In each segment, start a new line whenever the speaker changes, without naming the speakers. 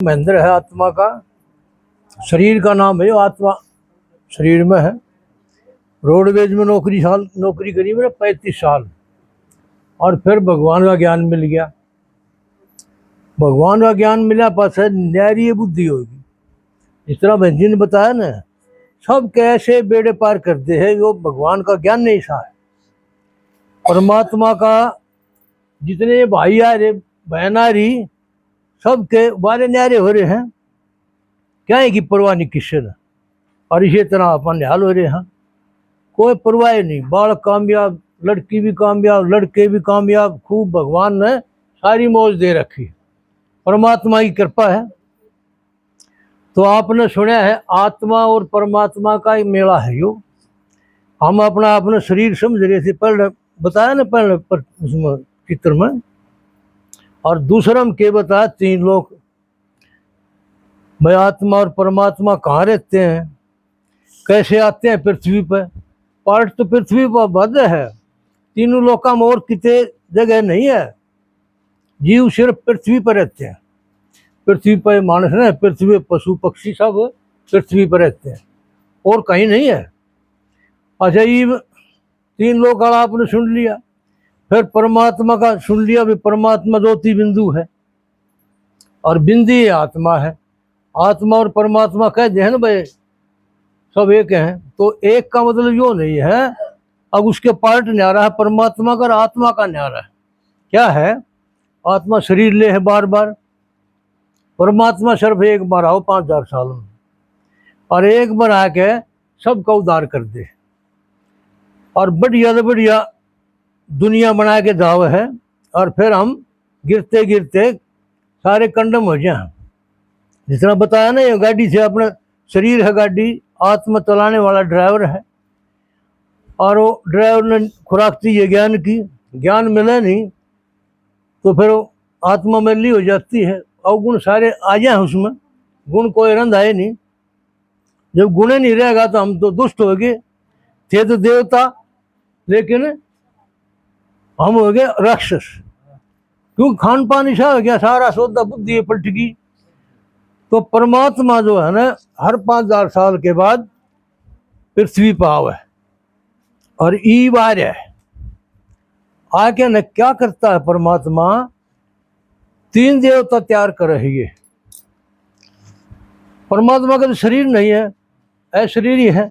महेंद्र है आत्मा का, शरीर का नाम है आत्मा, शरीर में है। रोडवेज में नौकरी करी मैंने 35 साल, और फिर भगवान का ज्ञान मिल गया। भगवान का ज्ञान मिला पास है न्यारी बुद्धि होगी। इस तरह बहन ने बताया ना, सब कैसे बेड़े पार करते हैं, वो भगवान का ज्ञान नहीं सा है। परमात्मा का जितने भाई आ रहे बहन आ रही, सबके बारे न्यारे हो रहे हैं, क्या है कि परवाह नहीं किसी ने। और इसी तरह अपन निहाल हो रहे हैं, कोई परवाह नहीं। बालक कामयाब, लड़की भी कामयाब, लड़के भी कामयाब, खूब भगवान ने सारी मौज दे रखी, परमात्मा की कृपा है। तो आपने सुना है आत्मा और परमात्मा का एक मेला है यो। हम अपना शरीर समझ रहे थे, पहले बताया ना, पहले पर उसमें चित्र में। और दूसरा में क्या बताया, 3 लोग, भाई आत्मा और परमात्मा कहाँ रहते हैं, कैसे आते हैं पृथ्वी पर। पार्ट तो पृथ्वी पर बद है, तीनों लोका में और कितने जगह नहीं है। जीव सिर्फ पृथ्वी पर रहते हैं। पृथ्वी पर मानस है, पृथ्वी पशु पक्षी सब पृथ्वी पर रहते हैं, और कहीं नहीं है। अच्छा, ये 3 लोग का आपने सुन लिया, फिर परमात्मा का सुन लिया। भी परमात्मा ज्योति बिंदु है, और बिंदी ही आत्मा है। आत्मा और परमात्मा कहते हैं ना भाई, सब एक हैं। तो एक का मतलब यो नहीं है अब उसके पार्ट न्यारा है परमात्मा का, आत्मा का न्यारा है। क्या है, आत्मा शरीर ले है बार बार, परमात्मा सिर्फ एक बार आओ 5000 साल में, और एक बार आके सबका उद्धार कर दे, और बढ़िया से बढ़िया दुनिया बना के जाव है। और फिर हम गिरते गिरते सारे कंडम हो जाए। जितना बताया ना, ये गाड़ी से अपना शरीर है गाड़ी, आत्मा चलाने वाला ड्राइवर है, और वो ड्राइवर ने खुराक दी है ज्ञान की। ज्ञान मिले नहीं तो फिर आत्मा मैली हो जाती है, अवगुण सारे आ जाए उसमें, गुण कोई रंध आए नहीं। जब गुण नहीं रहेगा तो हम तो दुष्ट हो गए, थे तो देवता, लेकिन हम हो गए राक्षस, क्योंकि खान पान ऐसा हो गया, सारा सौदा बुद्धि पलट गई। तो परमात्मा जो है ना, हर 5000 साल के बाद पृथ्वी पर आवे, और ई बार है आके न क्या करता है परमात्मा, 3 देवता तैयार कर रही है। परमात्मा का तो शरीर नहीं है, अशरीर ही है।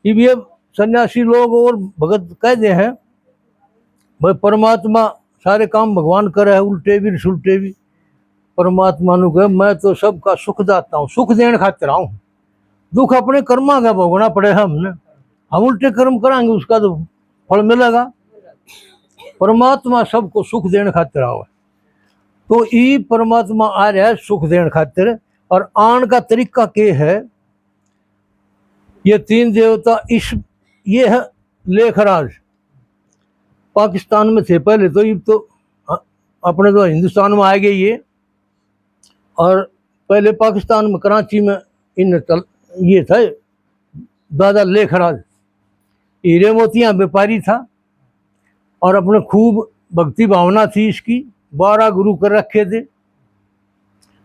ये सन्यासी लोग और भगत कहते हैं भाई परमात्मा सारे काम भगवान करे है, उल्टे भी सुलटे भी। परमात्मा ने कहे मैं तो सबका सुख दाता हूँ, सुख देने खातिर आऊँ, दुख अपने कर्मा का भोगना पड़ेगा हमने। हम उल्टे कर्म कराएंगे उसका तो फल मिलेगा। परमात्मा सबको सुख देने खातिर आओ, तो ई परमात्मा आ रहा है सुख देने खातिर। और आन का तरीका के है, ये 3 देवता इस ये है लेखराज, पाकिस्तान में थे पहले, तो ये तो अपने तो हिंदुस्तान में आ गए ये। और पहले पाकिस्तान में कराची में इन ये था दादा लेखराज, हीरे मोतियाँ व्यापारी था, और अपने खूब भक्ति भावना थी इसकी। 12 गुरु कर रखे थे,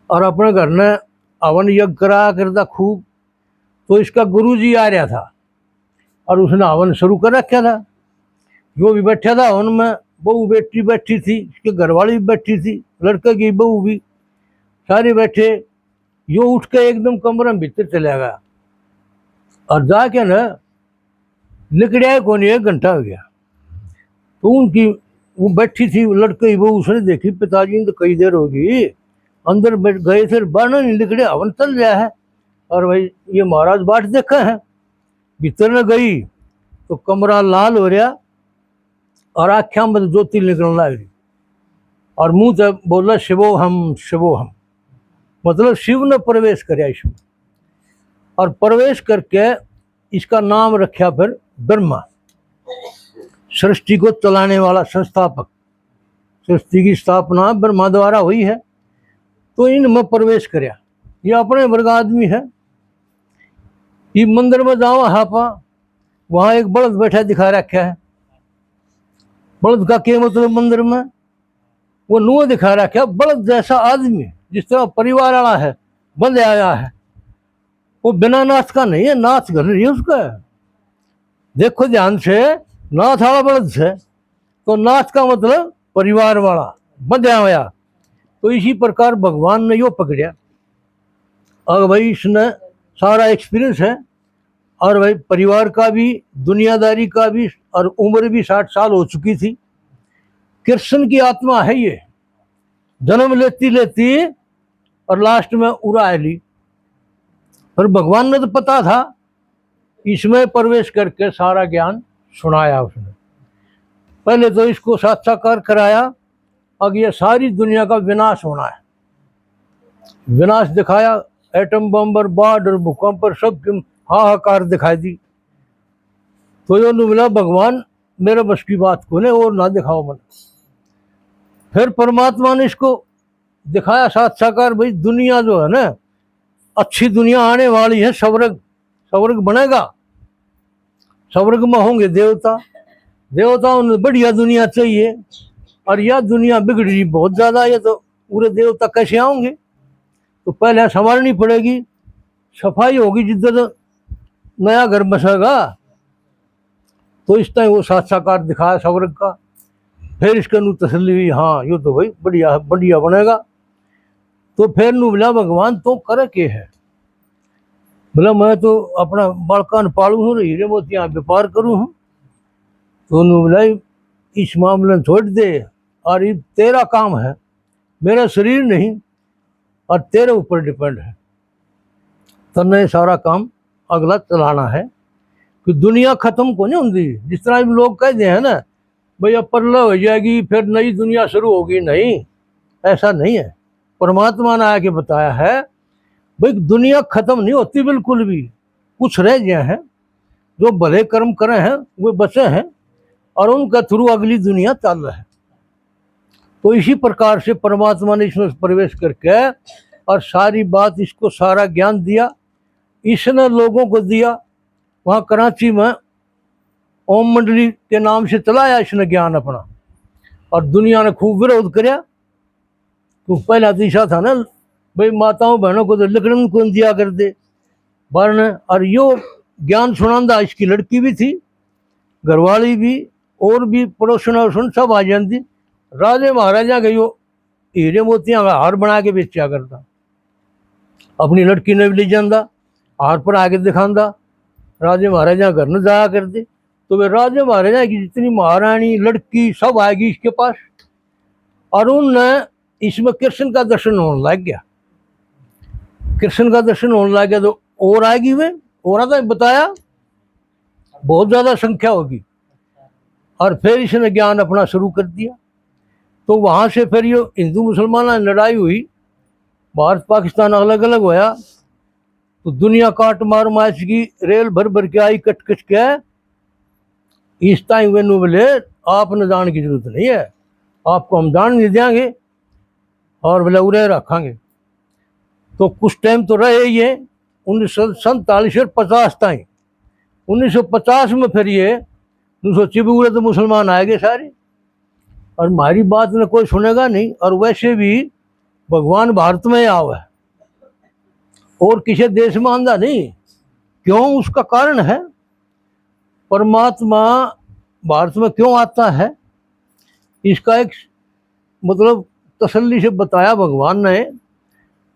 और अपने घर में हवन यज्ञ करा करता खूब। तो इसका गुरु जी आ रहा था, और उसने हवन शुरू कर रखा था। जो भी बैठा था हवन में, बहू बेटी बैठी थी, इसके घरवाली भी बैठी थी, लड़के की बहू भी, सारे बैठे। यो उठ के एकदम कमरे में भीतर चला गया, और जाके ना निकलिया कौन, 1 घंटा हो गया। तो उनकी वो बैठी थी लड़के वो, उसने देखी पिताजी ने तो कई देर होगी, अंदर बैठ गए थे, बाहर नहीं निकले, हवन चल गया है। और भाई ये महाराज बाट देखा है, भीतर न गई तो कमरा लाल हो रहा, और आख्या में ज्योति निकलने लगी, और मुंह से बोला शिवो हम शिवो हम, मतलब शिव ने प्रवेश कराया इसमें। और प्रवेश करके इसका नाम रखा फिर ब्रह्मा, सृष्टि को चलाने वाला संस्थापक। सृष्टि की स्थापना ब्रह्मा द्वारा हुई है, तो इनमें प्रवेश कराया। ये अपने वर्ग आदमी है। ये मंदिर में जाओ हापा, वहां एक बलद बैठा दिखा रखा है। बलद का क्या मतलब, मंदिर में वो नुआ दिखा रखा है, बलद जैसा आदमी, जिस तरह परिवार वाला है, बंद आया है, वो बिना नाथ का नहीं है, नाथ घर नहीं है उसका। देखो ध्यान से, नाथ वाला बलद है तो नाथ का मतलब परिवार वाला, बंधा हुआ। तो इसी प्रकार भगवान ने यो पकड़ा। और भाई इसने सारा एक्सपीरियंस है, और भाई परिवार का भी, दुनियादारी का भी, और उम्र भी 60 साल हो चुकी थी। कृष्ण की आत्मा है ये, जन्म लेती लेती और लास्ट में उड़ा ली। पर भगवान ने तो पता था, इसमें प्रवेश करके सारा ज्ञान सुनाया उसने। पहले तो इसको साक्षात्कार कराया, अब ये सारी दुनिया का विनाश होना है, विनाश दिखाया। एटम बम और बाढ़ और भूकंप पर सब हाहाकार दिखाई दी। तो यो मिला भगवान मेरे बस की बात को ने और ना दिखाओ मन। फिर परमात्मा ने इसको दिखाया साक्षात्कार, भाई दुनिया जो है ना, अच्छी दुनिया आने वाली है, स्वर्ग, स्वर्ग बनेगा, स्वर्ग में होंगे देवता, देवताओं ने बढ़िया दुनिया चाहिए, और यह दुनिया बिगड़ रही बहुत ज्यादा, ये तो पूरे देवता कैसे आएंगे? तो पहले संभालनी पड़ेगी, सफाई होगी, जिधर नया घर बसेगा। तो इस टाइम वो साक्षात्कार दिखाया स्वर्ग का। फिर इसके नु तसल्ली हुई, हाँ यो तो भाई बढ़िया बढ़िया बनेगा। तो फिर नु बोला भगवान तो करे के है? बोला मैं तो अपना बालकान पालू हूँ, हीरे मोतियाँ व्यापार करूँ हूँ। तो नु बोला इस मामले में छोड़ दे, और ये तेरा काम है, मेरा शरीर नहीं, और तेरे ऊपर डिपेंड है, तन्ने सारा काम अगला चलाना है। कि दुनिया खत्म को नहीं होती, जिस तरह लोग कहते हैं ना, भाई अब प्रलय हो जाएगी फिर नई दुनिया शुरू होगी, नहीं, ऐसा नहीं है। परमात्मा ने आके बताया है, भाई दुनिया खत्म नहीं होती बिल्कुल भी, कुछ रह गए हैं जो भले कर्म करे हैं, वे बचे हैं, और उनका थ्रू अगली दुनिया चल रहा है। तो इसी प्रकार से परमात्मा ने इसमें प्रवेश करके और सारी बात, इसको सारा ज्ञान दिया, इसने लोगों को दिया। वहाँ कराची में ओम मंडली के नाम से चलाया इसने ज्ञान अपना, और दुनिया ने खूब विरोध कराया। तो पहला दिशा था ना, भाई माताओं बहनों को तो लकड़न कौन दिया कर दे बारने, और यो ज्ञान सुनांदा इसकी लड़की भी थी, घरवाली भी, और भी पड़ोसन वड़ोसन सब आ जाती। राजे महाराजा के यो हीरे मोतियां का हार बना के बेचा करता, अपनी लड़की ने भी ले जाता, हार पर आके दिखाता, राजे महाराजा घर न जाया करते। तो वे राजे महाराजा की जितनी महारानी लड़की सब आएगी इसके पास, और उनने इसमें कृष्ण का दर्शन होने लग गया, कृष्ण का दर्शन होने लग गया। तो और आएगी वे, और आता बताया बहुत ज्यादा संख्या होगी। और फिर इसने ज्ञान अपना शुरू कर दिया। तो वहां से फिर ये हिंदू मुसलमान लड़ाई हुई, भारत पाकिस्तान अलग अलग होया। तो दुनिया काट मार माच की, रेल भर भर के आई कट कट के। इस टाइम वे बोले आपने जाने की जरूरत नहीं है, आपको हम जान नहीं देंगे, और बोले उरे रखेंगे। तो कुछ टाइम तो रहे ये 1947 और 50 टाइम। 1950 में फिर ये सोची भी उरे तो मुसलमान आएंगे सारे, और हमारी बात में कोई सुनेगा नहीं। और वैसे भी भगवान भारत में आवा है और किसी देश में आंदा नहीं, क्यों? उसका कारण है, परमात्मा भारत में क्यों आता है, इसका एक मतलब तसल्ली से बताया भगवान ने।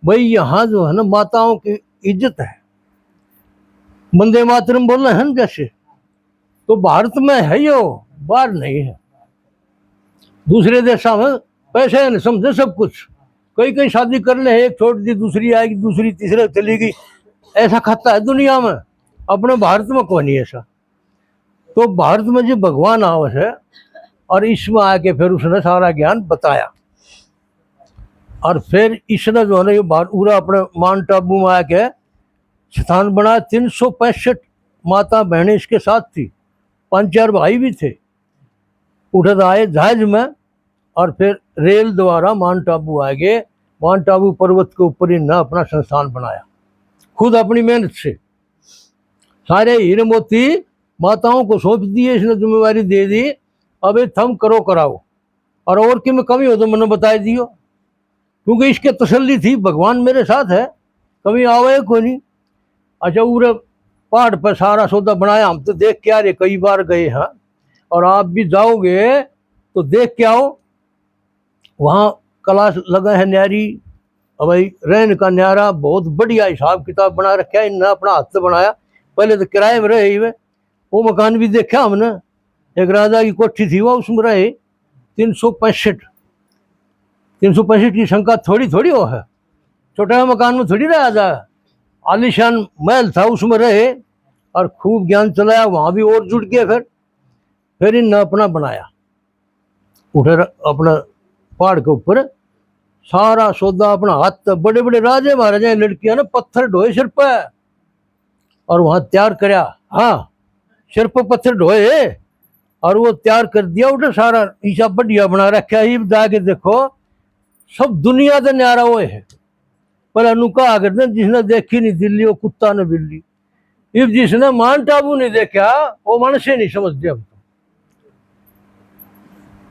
भाई यहाँ जो है ना माताओं की इज्जत है, वंदे मातरम बोल रहे हैं ना जैसे, तो भारत में है यो, बाहर नहीं है। दूसरे देशों में पैसे नहीं समझे सब कुछ, कई कई शादी कर ले, एक छोड़ दी दूसरी आएगी, दूसरी तीसरे चली गई, ऐसा खाता है दुनिया में। अपने भारत में कोई नहीं ऐसा। तो भारत में जो भगवान आवा है, और इसमें आके फिर उसने सारा ज्ञान बताया। और फिर इसने जो है ना ये पूरा अपने माउंट आबू में आके स्थान बनाया। 365 माता बहनें इसके साथ थी, 5-4 भाई भी थे। उठत आए जहाज में, और फिर रेल द्वारा माउंट आबू आ गए। माउंट आबू पर्वत के ऊपर ही ना अपना संस्थान बनाया, खुद अपनी मेहनत से। सारे हीरे मोती माताओं को सौंप दिए, इसने जिम्मेवारी दे दी, अब थम करो कराओ, और कि में कमी हो तो मैंने बता दियो। क्योंकि इसके तसल्ली थी भगवान मेरे साथ है, कभी आवे कोई नहीं। अच्छा पूरे पहाड़ पर सारा सौदा बनाया, हम तो देख के आ रहे, कई बार गए हैं, और आप भी जाओगे तो देख के आओ। वहाँ क्लास लगा है न्यारी, भाई रहने का न्यारा, बहुत बढ़िया हिसाब किताब बना रखा है इन्हें, अपना हाथ से बनाया। पहले तो किराए में रहे हुए, वो मकान भी देखा हमने, एक राजा की कोठी थी वो, उसमें रहे 365। 365 की संख्या थोड़ी थोड़ी हो है, छोटा मकान में थोड़ी रहा जाए, आलीशान महल था उसमें रहे, और खूब ज्ञान चलाया, वहाँ भी और जुड़ गए। फिर इन अपना बनाया, उठे अपना पहाड़ के ऊपर सारा सौदा अपना हाथ, बड़े बड़े राजे महाराजा लड़कियां ने पत्थर ढोए सिर पे, और वहां तैयार करया। हाँ, सिर पर पत्थर ढोए और वो तैयार कर दिया, उठे सारा ईसा बढ़िया बना रखा है। जाके देखो सब दुनिया का न्यारा वो है, पर अनुका आकर जिसने देखी नहीं दिल्ली, वो कुत्ता ने बिल्ली। इब जिसने मान टाबू नहीं देखा वो मनुष्य नहीं समझते हम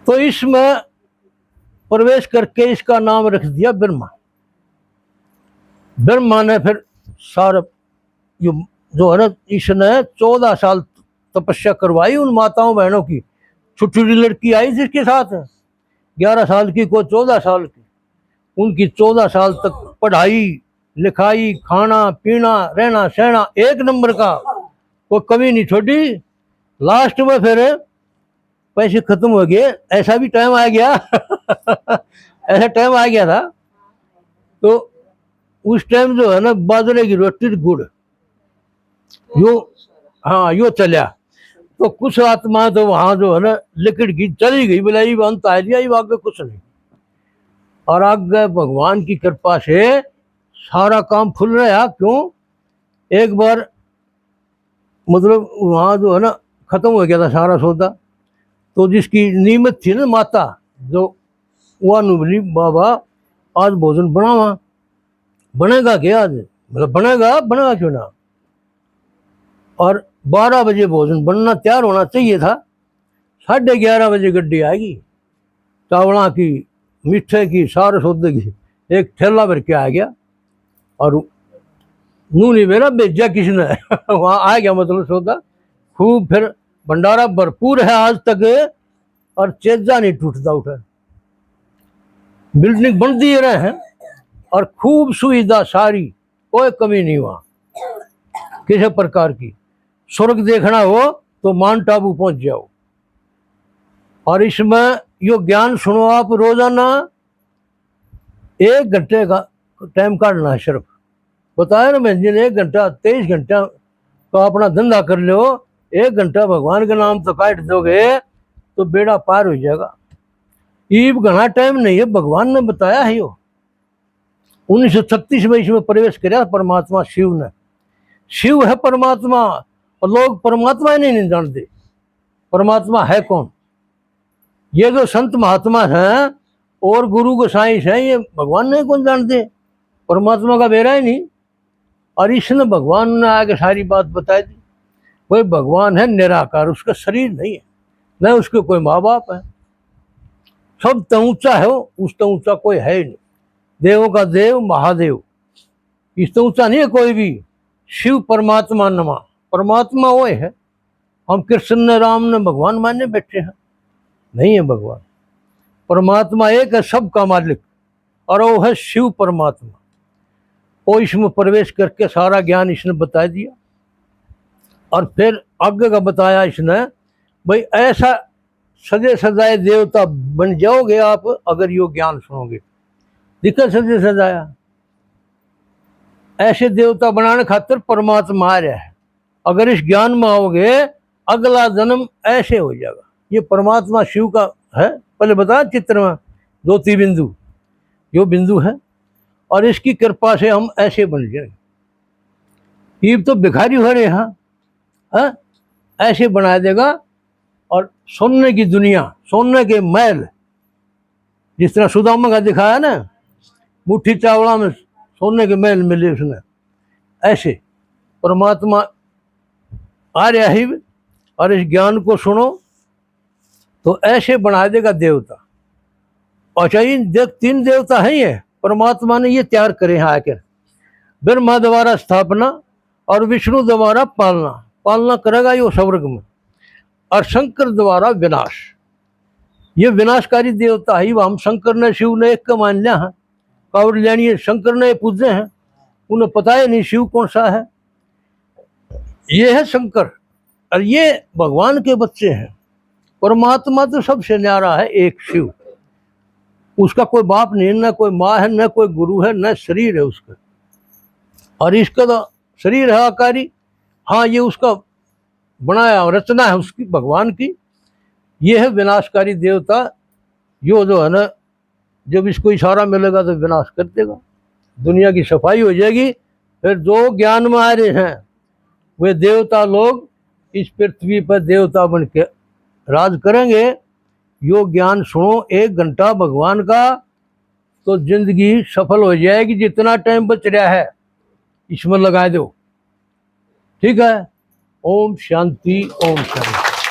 तो इसमें प्रवेश करके इसका नाम रख दिया ब्रह्मा। ब्रह्मा ने फिर सारा जो है ना, इसने 14 साल तपस्या करवाई उन माताओं बहनों की। छोटी लड़की आई थी इसके साथ, 11 साल की, को 14 साल की, उनकी 14 साल तक पढ़ाई लिखाई, खाना पीना, रहना सहना एक नंबर का, कोई कमी नहीं छोड़ी। लास्ट में फिर पैसे खत्म हो गए, ऐसा भी टाइम आ गया ऐसा टाइम आ गया था, तो उस टाइम जो है ना, बाजरे की रोटी गुड़ यो, हाँ यो चलिया। तो कुछ आत्मा तो वहां जो है ना लिकड़ की चली गई, बुलाई अंत आ गया, आगे कुछ नहीं। और आगे भगवान की कृपा से सारा काम खुल रहा। क्यों? एक बार मतलब वहां जो है ना खत्म हो गया था सारा सौदा, तो जिसकी नियमित थी ना माता, जो वह बोली बाबा आज भोजन बनावा, बनेगा क्या आज? मतलब बनेगा, बनेगा क्यों ना। और 12 बजे भोजन बनना तैयार होना चाहिए था, 11:30 बजे गड्डी आएगी चावला की, मीठे की, सारे सौदे की, एक ठेला भर के आ गया। और नू नहीं मेरा भेजा किसने वहां आ गया, मतलब सौदा खूब। फिर भंडारा भरपूर है आज तक, और चेजा नहीं टूटता उठा। बिल्डिंग बन दिए रहे हैं, और खूब सुविधा सारी, कोई कमी नहीं वहां किसी प्रकार की। स्वर्ग देखना हो तो माउंट आबू पहुंच जाओ। और इसमें यो ज्ञान सुनो आप, रोजाना 1 घंटे का टाइम काटना है सिर्फ। बताया ना मैं, जिन 1 घंटा 23 घंटा तो अपना धंधा कर लो, 1 घंटा भगवान के नाम तो काट दोगे तो बेड़ा पार हो जाएगा। ईब घना टाइम नहीं है, भगवान ने बताया है। यो 1936 में इसमें प्रवेश किया परमात्मा शिव ने। शिव है परमात्मा, और लोग परमात्मा ही नहीं जानते परमात्मा है कौन। ये जो संत महात्मा हैं और गुरु गोसाई हैं, ये भगवान नहीं कौन जानते, परमात्मा का बेरा ही नहीं। और इसने भगवान ने आगे सारी बात बता दी। वही भगवान है निराकार, उसका शरीर नहीं है, न उसके कोई माँ बाप है, सब तो ऊंचा है वो, उससे ऊंचा कोई है ही नहीं। देवों का देव महादेव, इससे ऊंचा नहीं है कोई भी। शिव परमात्मा नमा, परमात्मा वो है। हम कृष्ण ने राम ने भगवान मानने बैठे हैं, नहीं है भगवान। परमात्मा एक है, सबका मालिक, और वो है शिव परमात्मा। वो इसमें प्रवेश करके सारा ज्ञान इसने बता दिया। और फिर आगे का बताया इसने, भाई ऐसा सजे सजाए देवता बन जाओगे आप अगर यो ज्ञान सुनोगे। दिक्कत सजे सजाया, ऐसे देवता बनाने खातिर परमात्मा आ रहा है। अगर इस ज्ञान में आओगे अगला जन्म ऐसे हो जाएगा। ये परमात्मा शिव का है, पहले बताया चित्र में ज्योति बिंदु, यो बिंदु है, और इसकी कृपा से हम ऐसे बन जाएंगे। ये तो भिखारी हो रहे हैं, ऐसे बना देगा। और सोने की दुनिया, सोने के महल, जिस तरह सुदामा का दिखाया ना, मुट्ठी चावला में सोने के महल मिले उसने, ऐसे परमात्मा आ रहा है। और इस ज्ञान को सुनो तो ऐसे बना देगा देवता। अच्छा इन 3 देवता हैं ये, परमात्मा ने ये तैयार करे हैं आकर। ब्रह्मा द्वारा स्थापना और विष्णु द्वारा पालना, पालना करेगा यो स्वर्ग में, और शंकर द्वारा विनाश। ये विनाशकारी देवता ही हम शंकर ने शिव ने एक का मान लिया है, कावड़ लेनी है, शंकर ने पूजे हैं, उन्हें पता है नहीं शिव कौन सा है। ये है शंकर और ये भगवान के बच्चे हैं। परमात्मा तो सबसे न्यारा है एक शिव, उसका कोई बाप नहीं, न कोई माँ है, न कोई गुरु है, न शरीर है उसका। और इसका तो शरीर है आकारी, हाँ ये उसका बनाया रचना है उसकी भगवान की। ये है विनाशकारी देवता, यो जो है ना, जब इसको इशारा मिलेगा तो विनाश कर देगा, दुनिया की सफाई हो जाएगी। फिर जो ज्ञान में आ रहे हैं वे देवता लोग इस पृथ्वी पर देवता बन के राज करेंगे। यो ज्ञान सुनो 1 घंटा भगवान का, तो जिंदगी सफल हो जाएगी। जितना टाइम बच रहा है इसमें लगा दो, ठीक है। ओम शांति, ओम शांति।